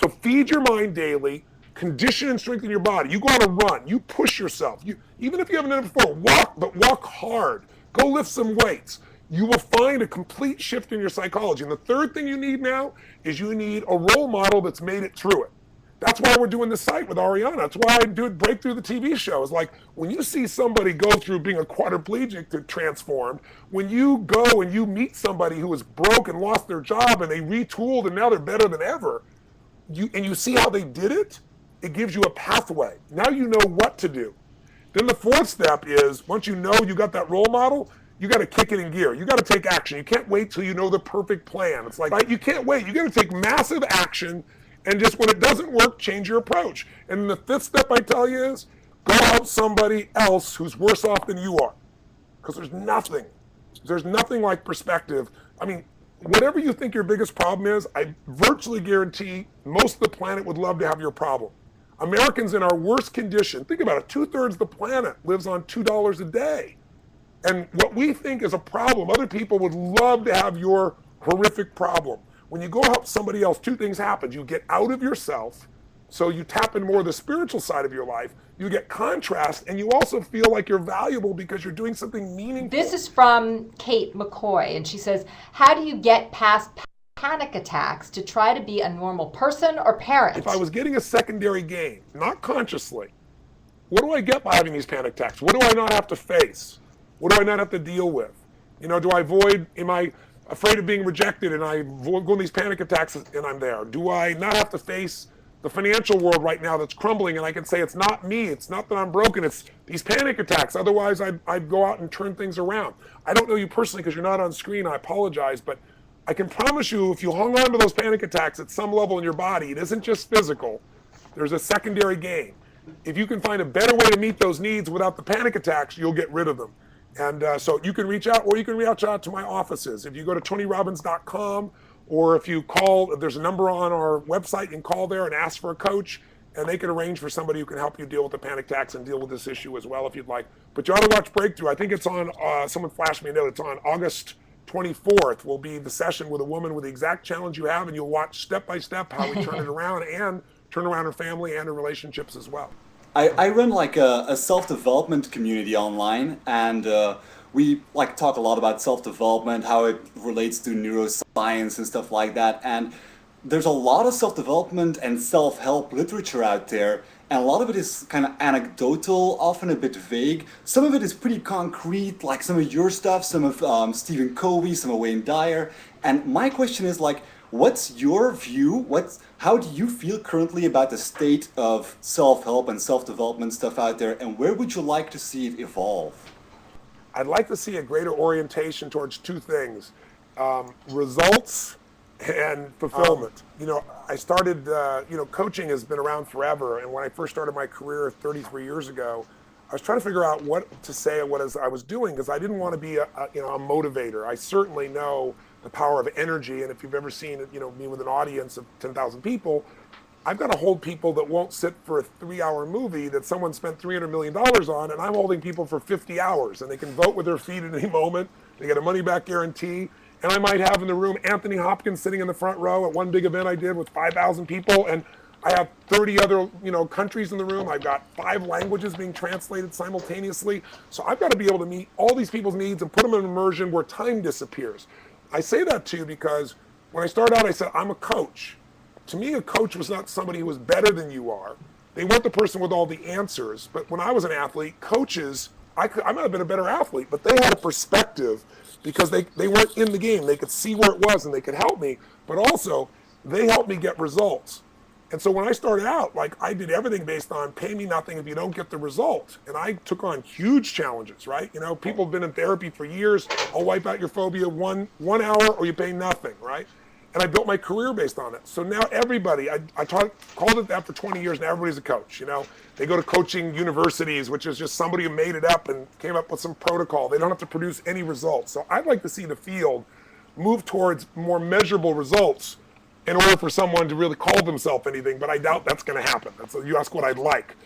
So feed your mind daily, condition and strengthen your body. You go on a run, you push yourself. Even if you haven't done it before, walk hard. Go lift some weights. You will find a complete shift in your psychology. And the third thing you need now is you need a role model that's made it through it. That's why we're doing this site with Ariana. That's why I do Breakthrough the TV show. It's like when you see somebody go through being a quadriplegic to transformed, when you go and you meet somebody who was broke and lost their job and they retooled and now they're better than ever, and you see how they did it, it gives you a pathway. Now you know what to do. Then the fourth step is, once you know you got that role model, you got to kick it in gear. You got to take action. You can't wait till you know the perfect plan. It's like, right? You can't wait. You got to take massive action, and just when it doesn't work, change your approach. And the fifth step I tell you is, go help somebody else who's worse off than you are. Because there's nothing like perspective. I mean, whatever you think your biggest problem is, I virtually guarantee most of the planet would love to have your problem. Americans in our worst condition, think about it, 2/3 of the planet lives on $2 a day. And what we think is a problem, other people would love to have your horrific problem. When you go help somebody else, two things happen. You get out of yourself, so you tap in more of the spiritual side of your life. You get contrast, and you also feel like you're valuable because you're doing something meaningful. This is from Kate McCoy, and she says, how do you get past panic attacks to try to be a normal person or parent? If I was getting a secondary gain, not consciously, what do I get by having these panic attacks? What do I not have to face? What do I not have to deal with? Do I avoid, am I afraid of being rejected and I go in these panic attacks and I'm there? Do I not have to face the financial world right now that's crumbling and I can say it's not me, it's not that I'm broken, it's these panic attacks. Otherwise I'd go out and turn things around. I don't know you personally because you're not on screen, I apologize, but I can promise you if you hung on to those panic attacks at some level in your body, it isn't just physical, there's a secondary gain. If you can find a better way to meet those needs without the panic attacks, you'll get rid of them. And so you can reach out, or you can reach out to my offices. If you go to TonyRobbins.com, or if you call, there's a number on our website, you can call there and ask for a coach, and they can arrange for somebody who can help you deal with the panic attacks and deal with this issue as well if you'd like. But you ought to watch Breakthrough. I think it's on, someone flashed me a note, it's on August 24th will be the session with a woman with the exact challenge you have, and you'll watch step by step how we turn it around and turn around her family and her relationships as well. I run like a self-development community online, and we like talk a lot about self-development, how it relates to neuroscience and stuff like that. And there's a lot of self-development and self-help literature out there, and a lot of it is kind of anecdotal, often a bit vague. Some of it is pretty concrete, like some of your stuff, some of Stephen Covey, some of Wayne Dyer. And my question is like, what's your view? How do you feel currently about the state of self-help and self-development stuff out there, and where would you like to see it evolve? I'd like to see a greater orientation towards two things, results and fulfillment. I started, coaching has been around forever, and when I first started my career 33 years ago, I was trying to figure out what to say and what I was doing, because I didn't want to be a motivator. I certainly know the power of energy, and if you've ever seen me with an audience of 10,000 people, I've got to hold people that won't sit for a 3-hour movie that someone spent $300 million on, and I'm holding people for 50 hours, and they can vote with their feet at any moment. They get a money-back guarantee, and I might have in the room Anthony Hopkins sitting in the front row at one big event I did with 5,000 people, and I have 30 other countries in the room. I've got 5 languages being translated simultaneously. So I've got to be able to meet all these people's needs and put them in immersion where time disappears. I say that to you because when I started out, I said, I'm a coach. To me, a coach was not somebody who was better than you are. They weren't the person with all the answers. But when I was an athlete, coaches, I might have been a better athlete, but they had a perspective because they weren't in the game. They could see where it was and they could help me, but also they helped me get results. And so when I started out, I did everything based on pay me nothing if you don't get the result. And I took on huge challenges, right? People have been in therapy for years. I'll wipe out your phobia one hour or you pay nothing, right? And I built my career based on it. So now everybody, I called it that for 20 years, and everybody's a coach, They go to coaching universities, which is just somebody who made it up and came up with some protocol. They don't have to produce any results. So I'd like to see the field move towards more measurable results in order for someone to really call themselves anything, but I doubt that's going to happen. You ask what I'd like.